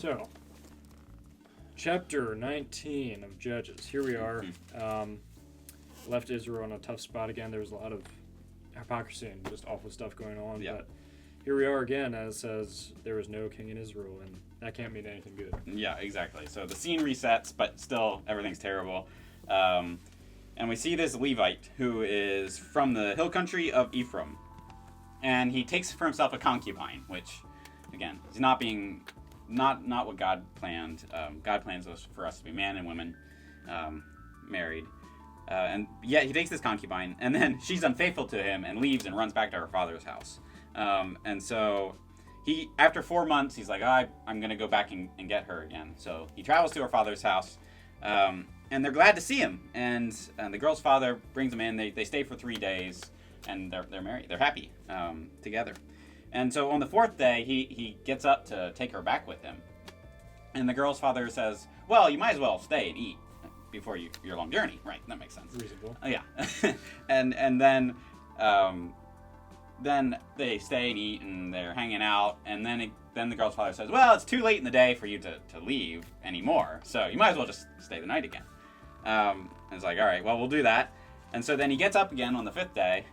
So, chapter 19 of Judges. Here we are. Left Israel in a tough spot again. There was a lot of hypocrisy and just awful stuff going on. Yeah. But here we are again, as it says, there was no king in Israel, and that can't mean anything good. Yeah, exactly. So the scene resets, but still everything's terrible. And we see this Levite who is from the hill country of Ephraim. And he takes for himself a concubine, which, again, is not what God planned. God plans for us to be man and woman, married. And yet he takes this concubine, and then she's unfaithful to him and leaves and runs back to her father's house. And so he, after 4 months, he's like, I'm going to go back and get her again. So he travels to her father's house, and they're glad to see him. And the girl's father brings them in. They stay for 3 days, and they're married. They're happy together. And so on the 4th day, he gets up to take her back with him. And the girl's father says, well, you might as well stay and eat before your long journey. Right, that makes sense. Reasonable. Oh, yeah. and then they stay and eat, and they're hanging out, and then the girl's father says, well, it's too late in the day for you to leave anymore, so you might as well just stay the night again. And it's like, all right, well, we'll do that. And so then he gets up again on the 5th day,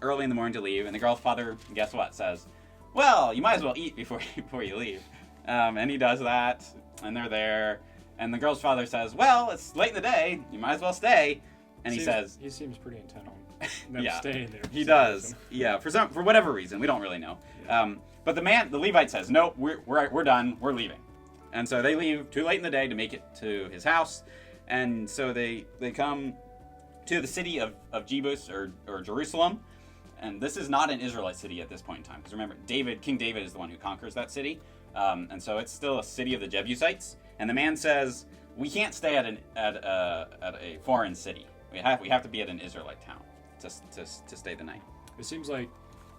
early in the morning to leave, and the girl's father, guess what, says, well, you might as well eat before you leave. And he does that, and they're there, and the girl's father says, well, it's late in the day, you might as well stay. And he says... He seems pretty intent on them yeah, staying there. he does. Yeah, for whatever reason, we don't really know. Yeah. But the Levite says, no, we're done, we're leaving. And so they leave too late in the day to make it to his house. And so they come to the city of Jebus or Jerusalem. And this is not an Israelite city at this point in time. Because remember, King David is the one who conquers that city. And so it's still a city of the Jebusites. And the man says, we can't stay at a foreign city. We have to be at an Israelite town to stay the night. It seems like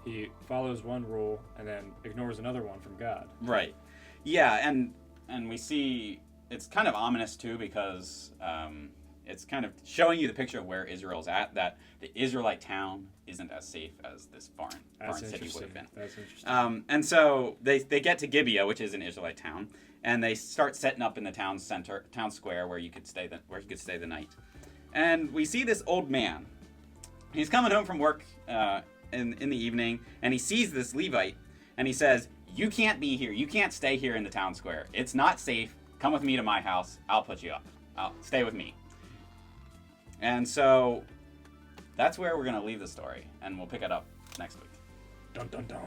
he follows one rule and then ignores another one from God. Right. Yeah, and we see it's kind of ominous too, because it's kind of showing you the picture of where Israel's at, that the Israelite town isn't as safe as this foreign city would have been. That's interesting. And so they get to Gibeah, which is an Israelite town, and they start setting up in the town square where you could stay the night. And we see this old man. He's coming home from work in the evening, and he sees this Levite, and he says, you can't be here. You can't stay here in the town square. It's not safe. Come with me to my house. I'll put you up. Stay with me. And so that's where we're going to leave the story, and we'll pick it up next week. Dun, dun, dun.